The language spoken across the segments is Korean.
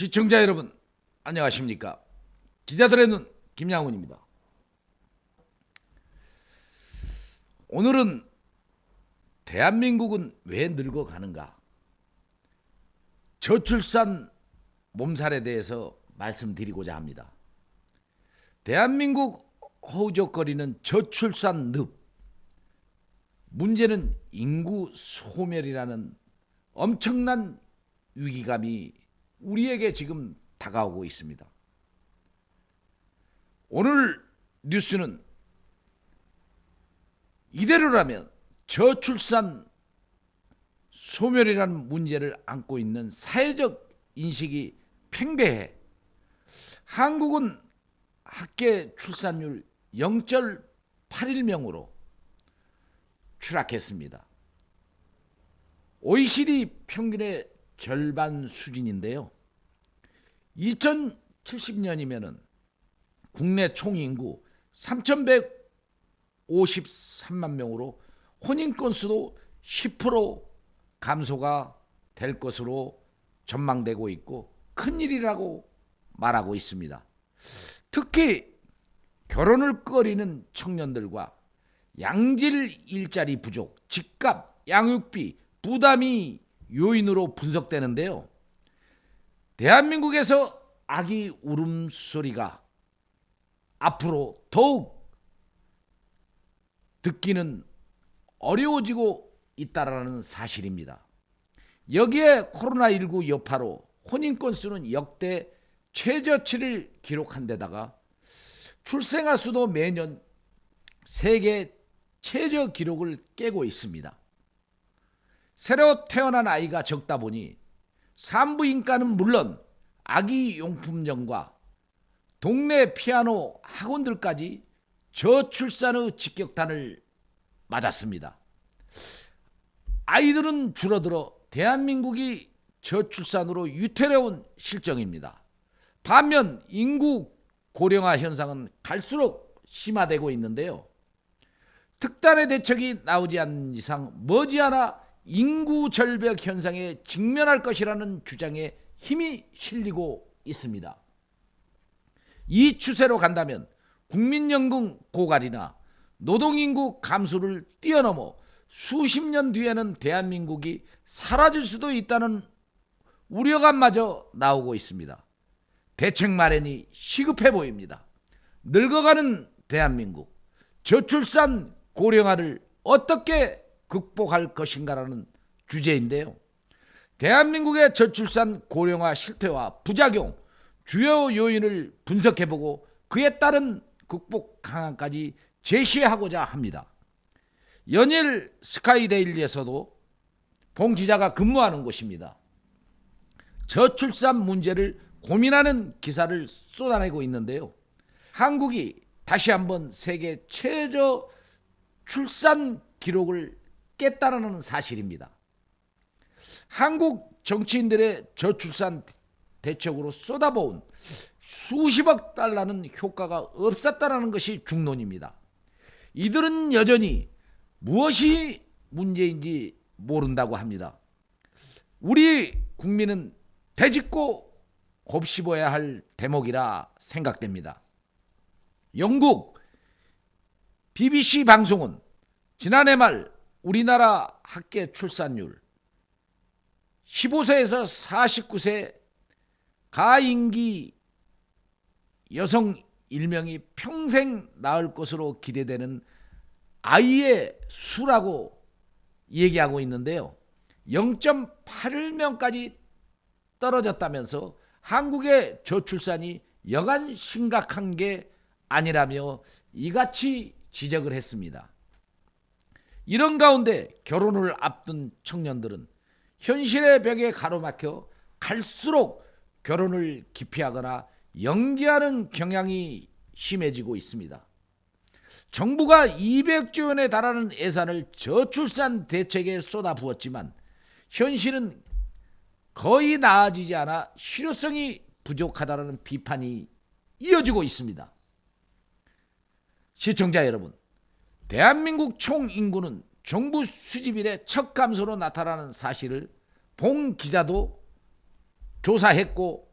시청자 여러분, 안녕하십니까? 기자들의 눈 김양훈입니다. 오늘은 대한민국은 왜 늙어가는가? 저출산 몸살에 대해서 말씀드리고자 합니다. 대한민국 허우적거리는 저출산 늪. 문제는 인구 소멸이라는 엄청난 위기감이 우리에게 지금 다가오고 있습니다. 오늘 뉴스는 이대로라면 저출산 소멸이라는 문제를 안고 있는 사회적 인식이 팽배해 한국은 학계 출산율 0.81명으로 추락했습니다. OECD 평균의 절반 수준인데요. 2070년이면은 국내 총 인구 3,153만 명으로 혼인 건수도 10% 감소가 될 것으로 전망되고 있고 큰일이라고 말하고 있습니다. 특히 결혼을 꺼리는 청년들과 양질 일자리 부족, 집값, 양육비 부담이 요인으로 분석되는데요. 대한민국에서 아기 울음소리가 앞으로 더욱 듣기는 어려워지고 있다는 사실입니다. 여기에 코로나19 여파로 혼인 건수는 역대 최저치를 기록한 데다가 출생아 수도 매년 세계 최저 기록을 깨고 있습니다. 새로 태어난 아이가 적다 보니 산부인과는 물론 아기 용품점과 동네 피아노 학원들까지 저출산의 직격탄을 맞았습니다. 아이들은 줄어들어 대한민국이 저출산으로 유태로운 실정입니다. 반면 인구 고령화 현상은 갈수록 심화되고 있는데요. 특단의 대책이 나오지 않는 이상 머지않아 인구 절벽 현상에 직면할 것이라는 주장에 힘이 실리고 있습니다. 이 추세로 간다면 국민연금 고갈이나 노동인구 감소를 뛰어넘어 수십 년 뒤에는 대한민국이 사라질 수도 있다는 우려감마저 나오고 있습니다. 대책 마련이 시급해 보입니다. 늙어가는 대한민국, 저출산 고령화를 어떻게 극복할 것인가라는 주제인데요. 대한민국의 저출산 고령화 실태와 부작용, 주요 요인을 분석해보고 그에 따른 극복 방안까지 제시하고자 합니다. 연일 스카이데일리에서도 봉 기자가 근무하는 곳입니다. 저출산 문제를 고민하는 기사를 쏟아내고 있는데요. 한국이 다시 한번 세계 최저 출산 기록을 깼다는 사실입니다. 한국 정치인들의 저출산 대책으로 쏟아부은 수십억 달러는 효과가 없었다는 것이 중론입니다. 이들은 여전히 무엇이 문제인지 모른다고 합니다. 우리 국민은 되짚고 곱씹어야 할 대목이라 생각됩니다. 영국 BBC 방송은 지난해 말 우리나라 학계 출산율 15세에서 49세 가임기 여성 1명이 평생 낳을 것으로 기대되는 아이의 수라고 얘기하고 있는데요. 0.81명까지 떨어졌다면서 한국의 저출산이 여간 심각한 게 아니라며 이같이 지적을 했습니다. 이런 가운데 결혼을 앞둔 청년들은 현실의 벽에 가로막혀 갈수록 결혼을 기피하거나 연기하는 경향이 심해지고 있습니다. 정부가 200조 원에 달하는 예산을 저출산 대책에 쏟아부었지만 현실은 거의 나아지지 않아 실효성이 부족하다는 비판이 이어지고 있습니다. 시청자 여러분, 대한민국 총 인구는 정부 수집 이래 첫 감소로 나타나는 사실을 봉 기자도 조사했고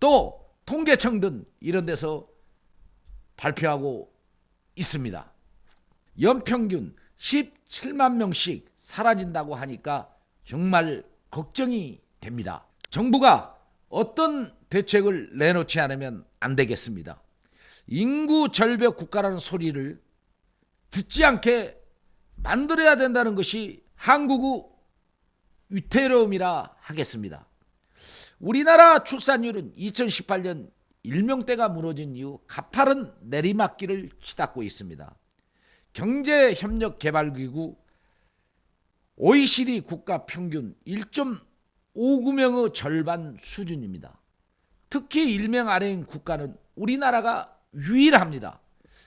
또 통계청 등 이런 데서 발표하고 있습니다. 연평균 17만 명씩 사라진다고 하니까 정말 걱정이 됩니다. 정부가 어떤 대책을 내놓지 않으면 안 되겠습니다. 인구 절벽 국가라는 소리를 듣지 않게 만들어야 된다는 것이 한국의 위태로움이라 하겠습니다. 우리나라 출산율은 2018년 일명대가 무너진 이후 가파른 내리막길을 치닫고 있습니다. 경제협력개발기구 OECD 국가 평균 1.59명의 절반 수준입니다. 특히 1명 아래인 국가는 우리나라가 유일합니다.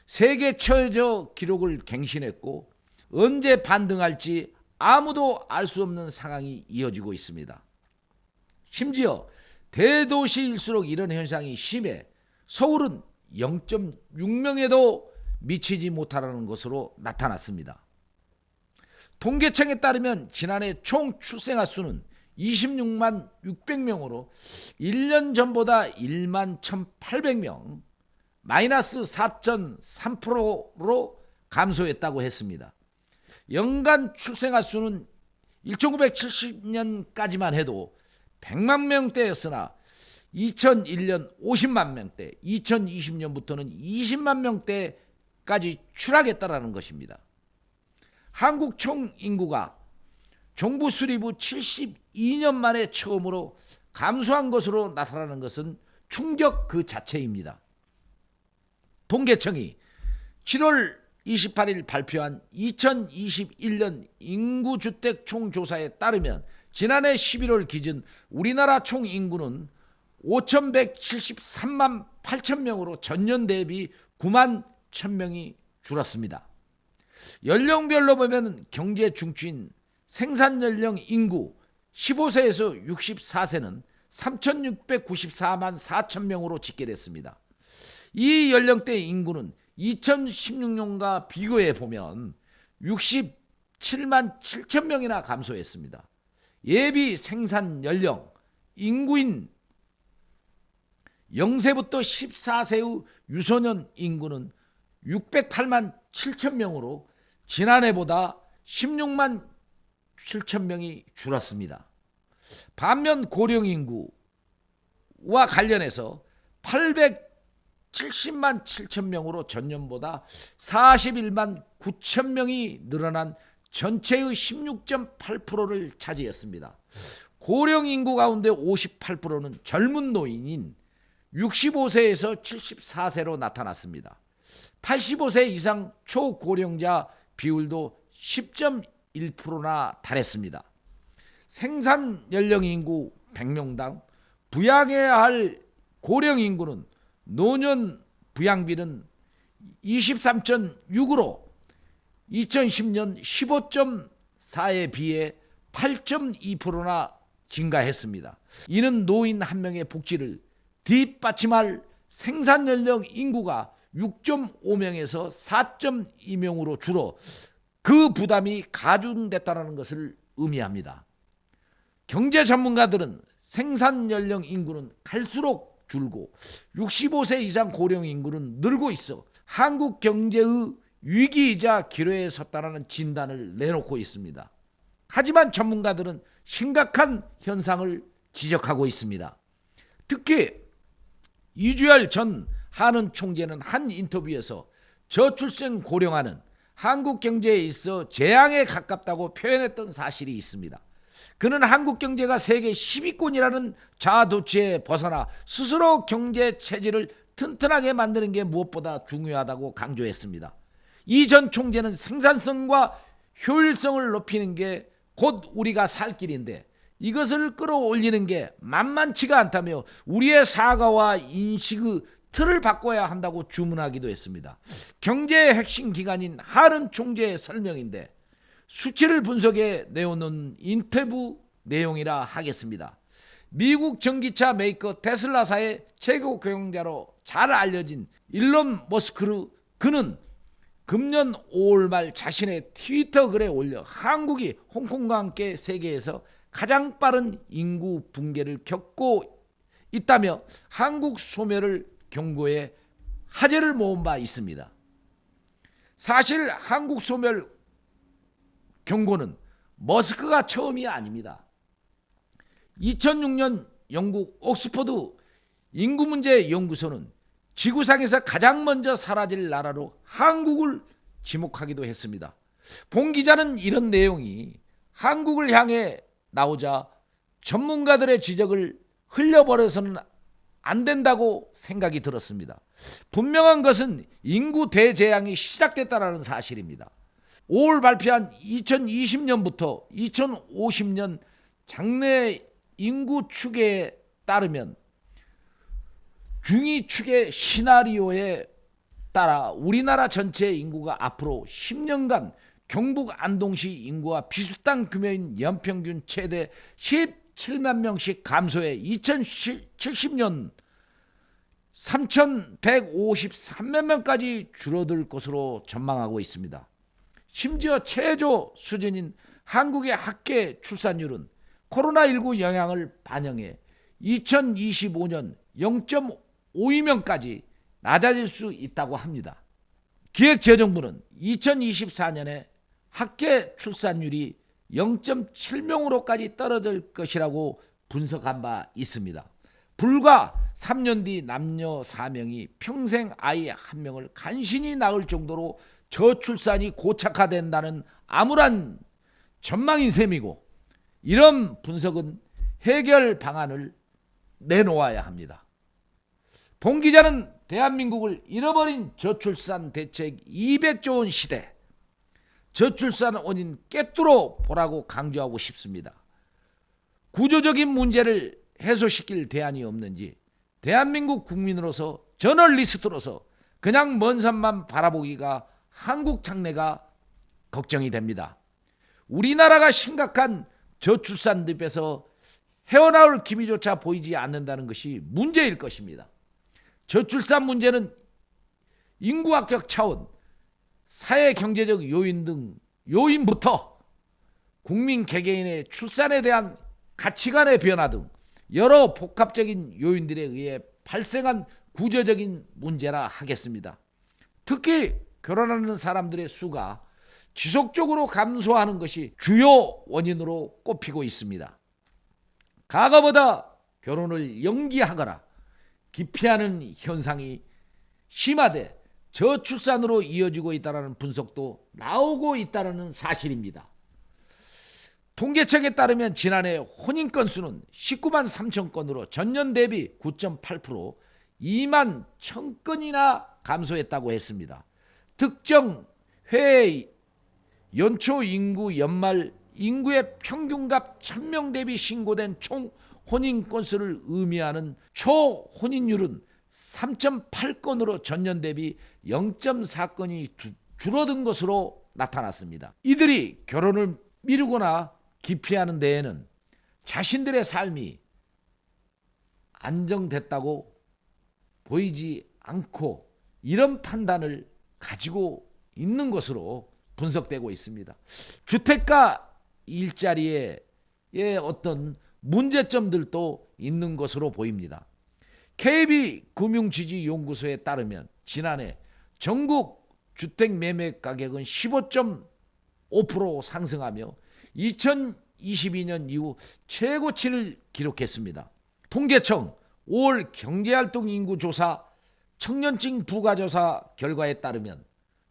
세계 최저 기록을 갱신했고 언제 반등할지 아무도 알 수 없는 상황이 이어지고 있습니다. 심지어 대도시일수록 이런 현상이 심해 서울은 0.6명에도 미치지 못하는 것으로 나타났습니다. 통계청에 따르면 지난해 총 출생아 수는 26만 600명으로 1년 전보다 1만 1,800명, 마이너스 4.3%로 감소했다고 했습니다. 연간 출생아 수는 1970년까지만 해도 100만 명대였으나 2001년 50만 명대, 2020년부터는 20만 명대까지 추락했다는 것입니다. 한국 총 인구가 정부 수립 후 72년 만에 처음으로 감소한 것으로 나타나는 것은 충격 그 자체입니다. 통계청이 7월 28일 발표한 2021년 인구주택 총조사에 따르면 지난해 11월 기준 우리나라 총 인구는 5,173만 8천 명으로 전년 대비 9만 1,000명이 줄었습니다. 연령별로 보면 경제 중추인 생산연령 인구 15세에서 64세는 3,694만 4천 명으로 집계됐습니다. 이 연령대 인구는 2016년과 비교해 보면 67만 7천 명이나 감소했습니다. 예비 생산 연령 인구인 0세부터 14세의 유소년 인구는 608만 7천 명으로 지난해보다 16만 7천 명이 줄었습니다. 반면 고령 인구와 관련해서 870만 7천 명으로 전년보다 41만 9천 명이 늘어난 전체의 16.8%를 차지했습니다. 고령 인구 가운데 58%는 젊은 노인인 65세에서 74세로 나타났습니다. 85세 이상 초고령자 비율도 10.1%나 달했습니다. 생산 연령 인구 100명당 부양해야 할 고령 인구는 노년 부양비는 23.6으로 2010년 15.4에 비해 8.2%나 증가했습니다. 이는 노인 한 명의 복지를 뒷받침할 생산 연령 인구가 6.5명에서 4.2명으로 줄어 그 부담이 가중됐다는 것을 의미합니다. 경제 전문가들은 생산 연령 인구는 갈수록 줄고 65세 이상 고령 인구는 늘고 있어 한국 경제의 위기이자 기로에 섰다는 진단을 내놓고 있습니다. 하지만 전문가들은 심각한 현상을 지적하고 있습니다. 특히 이주열 전 한은 총재는 한 인터뷰에서 저출생 고령화는 한국 경제에 있어 재앙에 가깝다고 표현했던 사실이 있습니다. 그는 한국 경제가 세계 10위권이라는 자아도취에 벗어나 스스로 경제 체질을 튼튼하게 만드는 게 무엇보다 중요하다고 강조했습니다. 이 전 총재는 생산성과 효율성을 높이는 게 곧 우리가 살 길인데 이것을 끌어올리는 게 만만치가 않다며 우리의 사과와 인식의 틀을 바꿔야 한다고 주문하기도 했습니다. 경제의 핵심 기관인 한은 총재의 설명인데 수치를 분석해 내어놓은 인터뷰 내용이라 하겠습니다. 미국 전기차 메이커 테슬라사의 최고 경영자로 잘 알려진 일론 머스크 그는 금년 5월 말 자신의 트위터 글에 올려 한국이 홍콩과 함께 세계에서 가장 빠른 인구 붕괴를 겪고 있다며 한국 소멸을 경고해 화제를 모은 바 있습니다. 사실 한국 소멸 경고는 머스크가 처음이 아닙니다. 2006년 영국 옥스퍼드 인구문제 연구소는 지구상에서 가장 먼저 사라질 나라로 한국을 지목하기도 했습니다. 본 기자는 이런 내용이 한국을 향해 나오자 전문가들의 지적을 흘려버려서는 안 된다고 생각이 들었습니다. 분명한 것은 인구 대재앙이 시작됐다는 사실입니다. 5월 발표한 2020년부터 2050년 장래 인구 추계에 따르면 중위 추계 시나리오에 따라 우리나라 전체 인구가 앞으로 10년간 경북 안동시 인구와 비슷한 규모인 연평균 최대 17만 명씩 감소해 2070년 3,153만 명까지 줄어들 것으로 전망하고 있습니다. 심지어 최저 수준인 한국의 학계 출산율은 코로나19 영향을 반영해 2025년 0.52명까지 낮아질 수 있다고 합니다. 기획재정부는 2024년에 학계 출산율이 0.7명으로까지 떨어질 것이라고 분석한 바 있습니다. 불과 3년 뒤 남녀 4명이 평생 아이 1명을 간신히 낳을 정도로 저출산이 고착화된다는 암울한 전망인 셈이고, 이런 분석은 해결 방안을 내놓아야 합니다. 본 기자는 대한민국을 잃어버린 저출산 대책 200조 원 시대, 저출산 원인 꿰뚫어 보라고 강조하고 싶습니다. 구조적인 문제를 해소시킬 대안이 없는지 대한민국 국민으로서, 저널리스트로서 그냥 먼 산만 바라보기가 한국 장래가 걱정이 됩니다. 우리나라가 심각한 저출산 늪에서 헤어나올 기미조차 보이지 않는다는 것이 문제일 것입니다. 저출산 문제는 인구학적 차원, 사회 경제적 요인 등 요인부터 국민 개개인의 출산에 대한 가치관의 변화 등 여러 복합적인 요인들에 의해 발생한 구조적인 문제라 하겠습니다. 특히 결혼하는 사람들의 수가 지속적으로 감소하는 것이 주요 원인으로 꼽히고 있습니다. 과거보다 결혼을 연기하거나 기피하는 현상이 심화돼 저출산으로 이어지고 있다는 분석도 나오고 있다는 사실입니다. 통계청에 따르면 지난해 혼인 건수는 19만 3천 건으로 전년 대비 9.8%, 2만 1천 건이나 감소했다고 했습니다. 특정 회 연초 인구 연말 인구의 평균값 1000명 대비 신고된 총 혼인 건수를 의미하는 초혼인율은 3.8건으로 전년 대비 0.4건이 줄어든 것으로 나타났습니다. 이들이 결혼을 미루거나 기피하는 데에는 자신들의 삶이 안정됐다고 보이지 않고 이런 판단을 가지고 있는 것으로 분석되고 있습니다. 주택가 일자리의 어떤 문제점들도 있는 것으로 보입니다. KB금융지지연구소에 따르면 지난해 전국 주택 매매 가격은 15.5% 상승하며 2022년 이후 최고치를 기록했습니다. 통계청 5월 경제활동 인구 조사 청년층 부가조사 결과에 따르면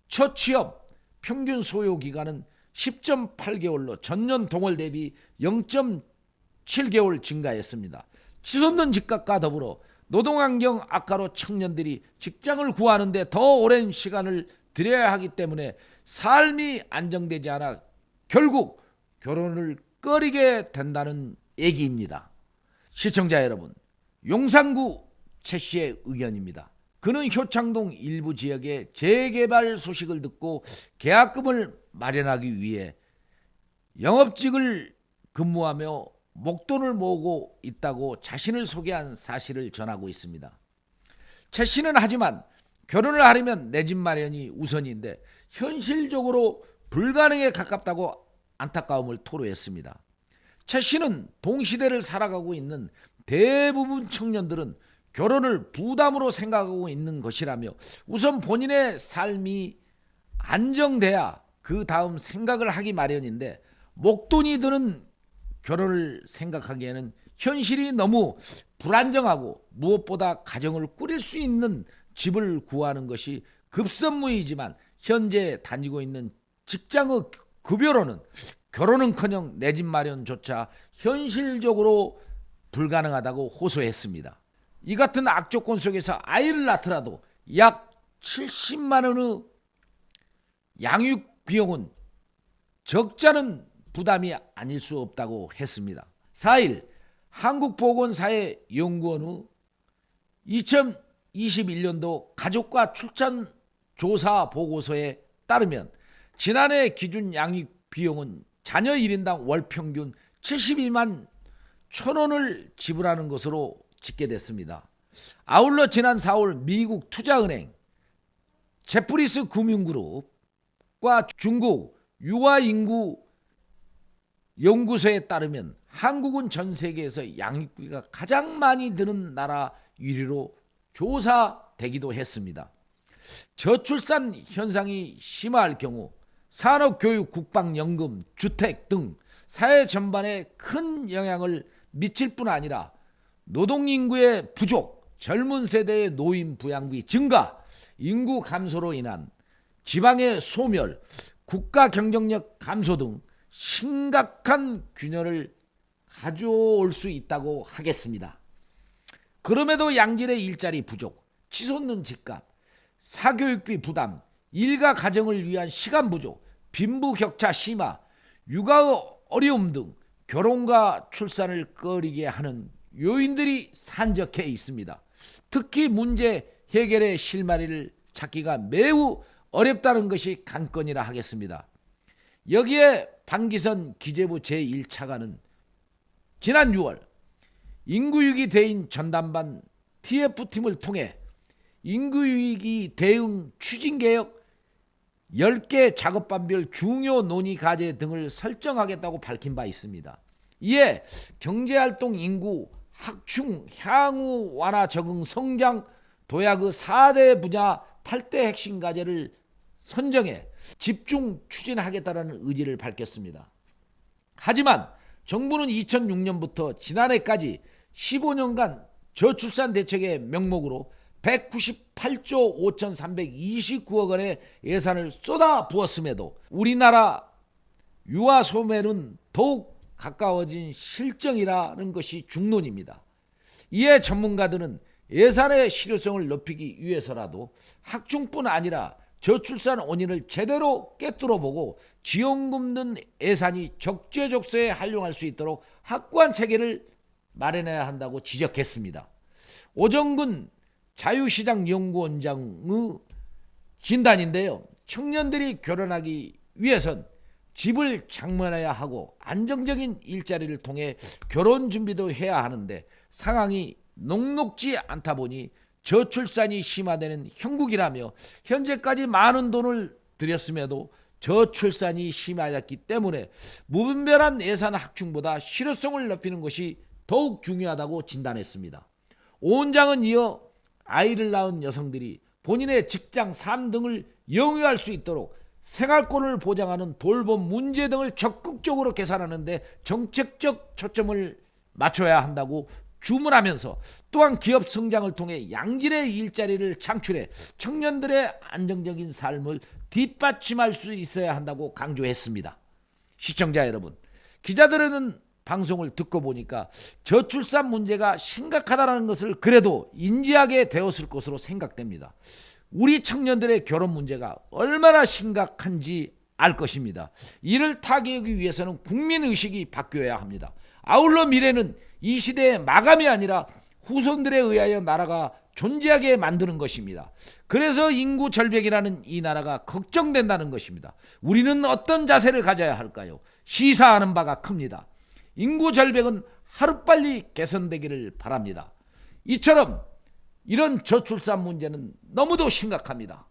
첫 취업 평균 소요 기간은 10.8개월로 전년 동월 대비 0.7개월 증가했습니다. 치솟는 집값과 더불어 노동환경 악화로 청년들이 직장을 구하는 데 더 오랜 시간을 들여야 하기 때문에 삶이 안정되지 않아 결국 결혼을 꺼리게 된다는 얘기입니다. 시청자 여러분, 용산구 최 씨의 의견입니다. 그는 효창동 일부 지역의 재개발 소식을 듣고 계약금을 마련하기 위해 영업직을 근무하며 목돈을 모으고 있다고 자신을 소개한 사실을 전하고 있습니다. 최 씨는 하지만 결혼을 하려면 내 집 마련이 우선인데 현실적으로 불가능에 가깝다고 안타까움을 토로했습니다. 최 씨는 동시대를 살아가고 있는 대부분 청년들은 결혼을 부담으로 생각하고 있는 것이라며 우선 본인의 삶이 안정돼야 그 다음 생각을 하기 마련인데, 목돈이 드는 결혼을 생각하기에는 현실이 너무 불안정하고 무엇보다 가정을 꾸릴 수 있는 집을 구하는 것이 급선무이지만, 현재 다니고 있는 직장의 급여로는 결혼은커녕 내 집 마련조차 현실적으로 불가능하다고 호소했습니다. 이 같은 악조건 속에서 아이를 낳더라도 약 70만 원의 양육 비용은 적잖은 부담이 아닐 수 없다고 했습니다. 4일 한국보건사회연구원의 2021년도 가족과 출산 조사 보고서에 따르면 지난해 기준 양육 비용은 자녀 1인당 월 평균 72만 1,000원을 지불하는 것으로 집계됐습니다. 아울러 지난 4월 미국 투자은행 제프리스 금융그룹과 중국 유아인구 연구소에 따르면 한국은 전 세계에서 양육비가 가장 많이 드는 나라 1위로 조사되기도 했습니다. 저출산 현상이 심화할 경우 산업, 교육, 국방, 연금, 주택 등 사회 전반에 큰 영향을 미칠 뿐 아니라 노동인구의 부족, 젊은 세대의 노인 부양비 증가, 인구 감소로 인한 지방의 소멸, 국가 경쟁력 감소 등 심각한 균열을 가져올 수 있다고 하겠습니다. 그럼에도 양질의 일자리 부족, 치솟는 집값, 사교육비 부담, 일가 가정을 위한 시간 부족, 빈부격차 심화, 육아의 어려움 등 결혼과 출산을 꺼리게 하는 요인들이 산적해 있습니다. 특히 문제 해결의 실마리를 찾기가 매우 어렵다는 것이 관건이라 하겠습니다. 여기에 방기선 기재부 제1차관은 지난 6월 인구위기 대응 전담반 TF팀을 통해 인구위기 대응 추진개혁 10개 작업반별 중요 논의 과제 등을 설정하겠다고 밝힌 바 있습니다. 이에 경제활동, 인구, 확충, 향후 완화, 적응, 성장, 도약의 4대 분야 8대 핵심 과제를 선정해 집중 추진하겠다는 의지를 밝혔습니다. 하지만 정부는 2006년부터 지난해까지 15년간 저출산 대책의 명목으로 198조 5,329억 원의 예산을 쏟아 부었음에도 우리나라 유아 소멸은 더욱 가까워진 실정이라는 것이 중론입니다. 이에 전문가들은 예산의 실효성을 높이기 위해서라도 확충뿐 아니라 저출산 원인을 제대로 꿰뚫어보고 지원금 등 예산이 적재적소에 활용할 수 있도록 확고한 체계를 마련해야 한다고 지적했습니다. 오정근 자유시장연구원장의 진단인데요. 청년들이 결혼하기 위해선 집을 장만해야 하고 안정적인 일자리를 통해 결혼 준비도 해야 하는데 상황이 녹록지 않다 보니 저출산이 심화되는 형국이라며 현재까지 많은 돈을 들였음에도 저출산이 심화했기 때문에 무분별한 예산 확충보다 실효성을 높이는 것이 더욱 중요하다고 진단했습니다. 오 원장은 이어 아이를 낳은 여성들이 본인의 직장, 삶 등을 영위할 수 있도록 생활권을 보장하는 돌봄 문제 등을 적극적으로 개선하는 데 정책적 초점을 맞춰야 한다고 주문하면서 또한 기업 성장을 통해 양질의 일자리를 창출해 청년들의 안정적인 삶을 뒷받침할 수 있어야 한다고 강조했습니다. 시청자 여러분, 기자들은 방송을 듣고 보니까 저출산 문제가 심각하다는 것을 그래도 인지하게 되었을 것으로 생각됩니다. 우리 청년들의 결혼 문제가 얼마나 심각한지 알 것입니다. 이를 타개하기 위해서는 국민의식이 바뀌어야 합니다. 아울러 미래는 이 시대의 마감이 아니라 후손들에 의하여 나라가 존재하게 만드는 것입니다. 그래서 인구 절벽이라는 이 나라가 걱정된다는 것입니다. 우리는 어떤 자세를 가져야 할까요? 시사하는 바가 큽니다. 인구 절벽은 하루빨리 개선되기를 바랍니다. 이처럼 이런 저출산 문제는 너무도 심각합니다.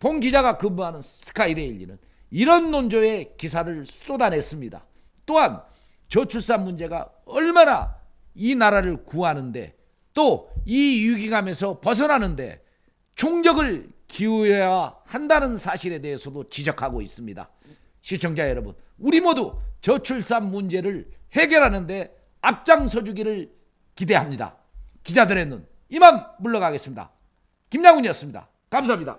본 기자가 근무하는 스카이데일리는 이런 논조의 기사를 쏟아냈습니다. 또한 저출산 문제가 얼마나 이 나라를 구하는데 또 이 위기감에서 벗어나는데 총력을 기울여야 한다는 사실에 대해서도 지적하고 있습니다. 시청자 여러분, 우리 모두 저출산 문제를 해결하는 데 앞장서 주기를 기대합니다. 기자들의 눈 이만 물러가겠습니다. 김양훈이었습니다. 감사합니다.